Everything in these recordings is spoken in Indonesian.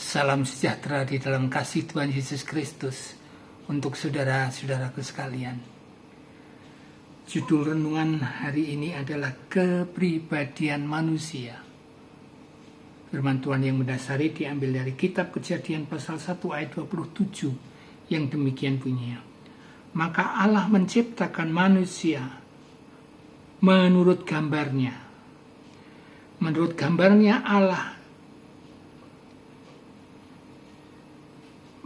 Salam sejahtera di dalam kasih Tuhan Yesus Kristus untuk saudara-saudaraku sekalian. Judul renungan hari ini adalah kepribadian manusia. Firman Tuhan yang mendasari diambil dari kitab Kejadian pasal 1 ayat 27 yang demikian bunyinya. Maka Allah menciptakan manusia menurut gambarnya. Menurut gambarnya Allah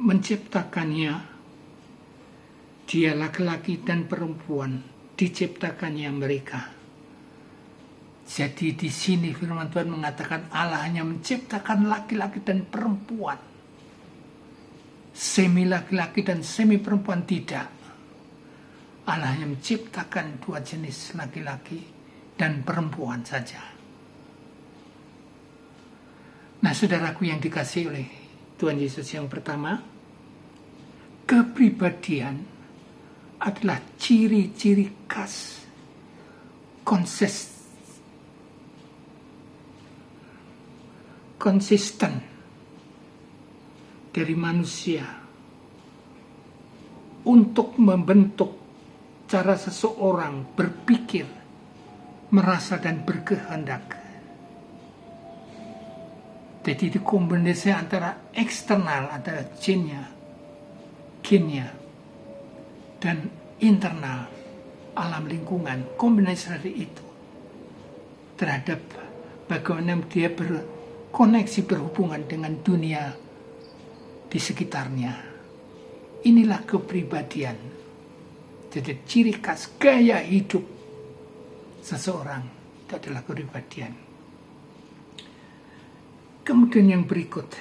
menciptakannya, dia laki-laki dan perempuan, diciptakannya mereka. Jadi di sini firman Tuhan mengatakan Allah hanya menciptakan laki-laki dan perempuan. Semi laki-laki dan semi perempuan tidak. Allah hanya menciptakan dua jenis laki-laki dan perempuan saja. Nah, saudaraku yang dikasihi oleh Tuhan Yesus, yang pertama, kepribadian adalah ciri-ciri khas konsisten dari manusia untuk membentuk cara seseorang berpikir, merasa dan berkehendak. Jadi dikombinasi antara eksternal, antara gennya, dan internal, alam lingkungan, kombinasi dari itu terhadap bagaimana dia berkoneksi, berhubungan dengan dunia di sekitarnya. Inilah kepribadian. Jadi ciri khas gaya hidup seseorang itu adalah kepribadian. Kemudian yang berikut,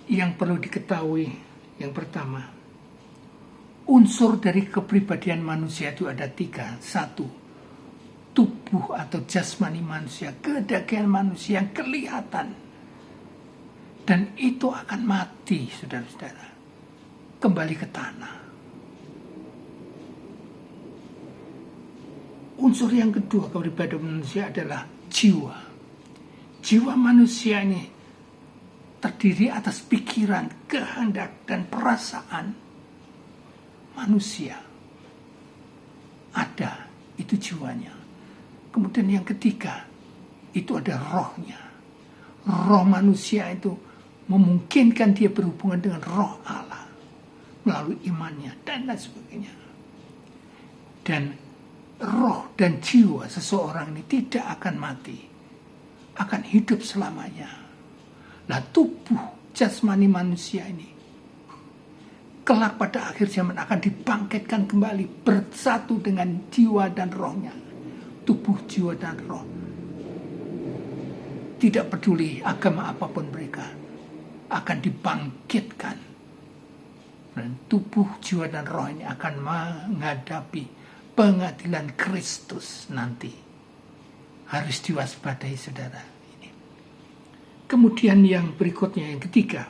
yang perlu diketahui, yang pertama, unsur dari kepribadian manusia itu ada 3. 1, tubuh atau jasmani manusia, kedagingan manusia yang kelihatan. Dan itu akan mati, saudara-saudara. Kembali ke tanah. Unsur yang kedua kepribadian manusia adalah jiwa. Jiwa manusia ini terdiri atas pikiran, kehendak, dan perasaan manusia. Ada, itu jiwanya. Kemudian yang ketiga, itu ada rohnya. Roh manusia itu memungkinkan dia berhubungan dengan roh Allah melalui imannya dan lain sebagainya. Dan roh dan jiwa seseorang ini tidak akan mati, akan hidup selamanya. Nah, tubuh jasmani manusia ini kelak pada akhir zaman akan dibangkitkan kembali bersatu dengan jiwa dan rohnya. Tubuh, jiwa, dan roh. Tidak peduli agama apapun mereka, akan dibangkitkan. Dan tubuh, jiwa, dan roh ini akan menghadapi pengadilan Kristus nanti. Harus diwaspadai, saudara. Ini. Kemudian yang berikutnya, yang ketiga,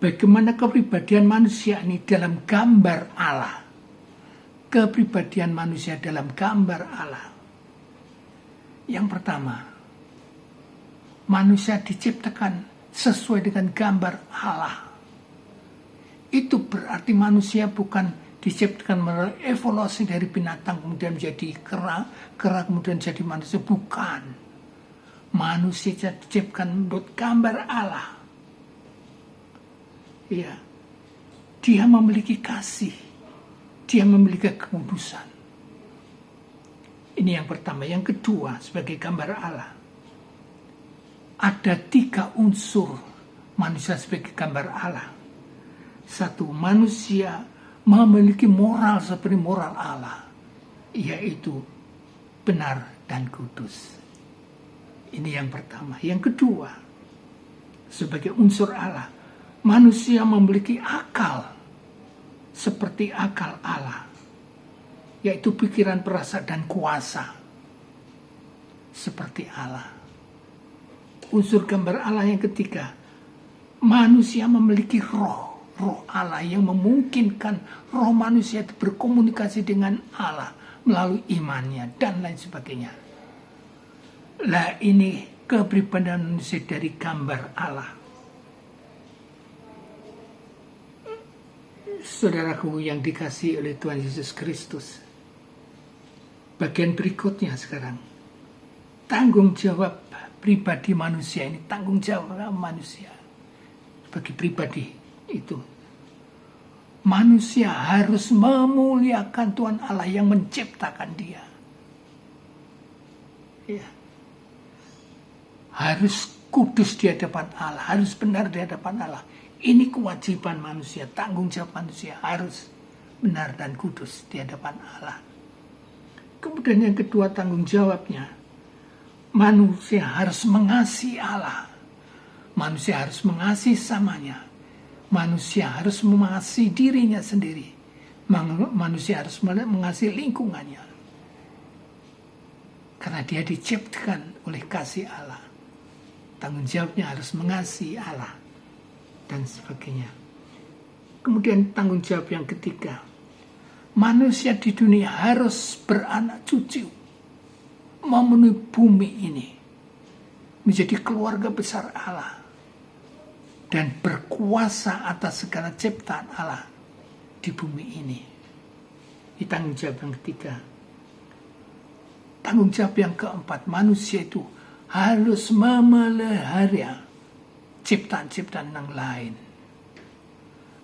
bagaimana kepribadian manusia ini dalam gambar Allah. Kepribadian manusia dalam gambar Allah. Yang pertama, manusia diciptakan sesuai dengan gambar Allah. Itu berarti manusia bukan diciptakan melalui evolusi dari binatang kemudian menjadi kera kemudian jadi manusia. Bukan. Manusia diciptakan menurut gambar Allah. Ya, dia memiliki kasih, dia memiliki kekudusan. Ini yang pertama. Yang kedua, sebagai gambar Allah, ada 3 unsur manusia sebagai gambar Allah. 1, manusia memiliki moral seperti moral Allah, yaitu benar dan kudus. Ini yang pertama. Yang kedua, sebagai unsur Allah, manusia memiliki akal seperti akal Allah, yaitu pikiran, perasaan, dan kuasa seperti Allah. Unsur gambar Allah yang ketiga, manusia memiliki roh Allah yang memungkinkan roh manusia itu berkomunikasi dengan Allah melalui imannya dan lain sebagainya. Lah, ini kepribadian manusia dari gambar Allah. Saudaraku yang dikasihi oleh Tuhan Yesus Kristus, bagian berikutnya sekarang, tanggung jawab pribadi manusia ini, tanggung jawab manusia bagi pribadi itu. Manusia harus memuliakan Tuhan Allah yang menciptakan dia. Ya. Harus kudus di hadapan Allah, harus benar di hadapan Allah. Ini kewajiban manusia, tanggung jawab manusia, harus benar dan kudus di hadapan Allah. Kemudian yang kedua, tanggung jawabnya, manusia harus mengasihi Allah. Manusia harus mengasihi samanya. Manusia harus mengasihi dirinya sendiri. Manusia harus mengasihi lingkungannya. Karena dia diciptakan oleh kasih Allah. Tanggung jawabnya harus mengasihi Allah dan sebagainya. Kemudian tanggung jawab yang ketiga, manusia di dunia harus beranak cucu, memenuhi bumi ini, menjadi keluarga besar Allah, dan berkuasa atas segala ciptaan Allah di bumi ini. Ini tanggung jawab yang ketiga. Tanggung jawab yang keempat, manusia itu harus memelihara ciptaan-ciptaan yang lain.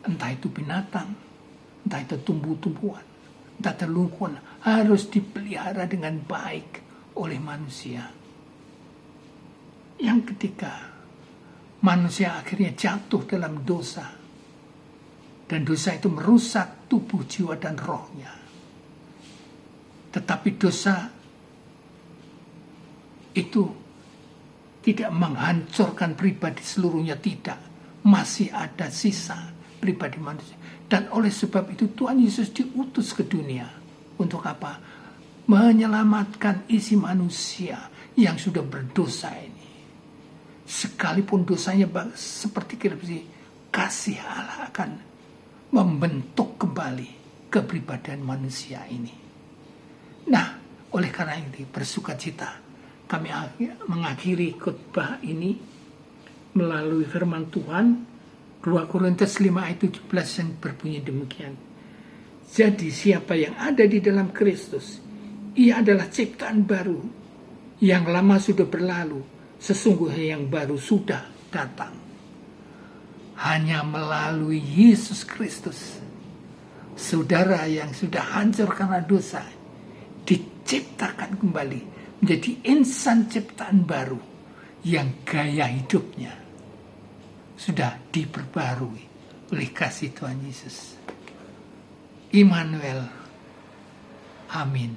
Entah itu binatang, entah itu tumbuh-tumbuhan, entah itu lingkungan, harus dipelihara dengan baik oleh manusia. Yang ketiga, manusia akhirnya jatuh dalam dosa. Dan dosa itu merusak tubuh, jiwa, dan rohnya. Tetapi dosa itu tidak menghancurkan pribadi seluruhnya, tidak. Masih ada sisa pribadi manusia. Dan oleh sebab itu Tuhan Yesus diutus ke dunia. Untuk apa? Menyelamatkan isi manusia yang sudah berdosa ini. Sekalipun dosanya seperti korupsi, kasih Allah akan membentuk kembali kepribadian manusia ini. Nah, oleh karena itu bersukacita kami mengakhiri khotbah ini melalui firman Tuhan 2 Korintus 5 ayat 17 yang berbunyi demikian. Jadi siapa yang ada di dalam Kristus, ia adalah ciptaan baru. Yang lama sudah berlalu, sesungguhnya yang baru sudah datang. Hanya melalui Yesus Kristus, saudara yang sudah hancur karena dosa, diciptakan kembali menjadi insan ciptaan baru yang gaya hidupnya sudah diperbarui oleh kasih Tuhan Yesus. Immanuel. Amin.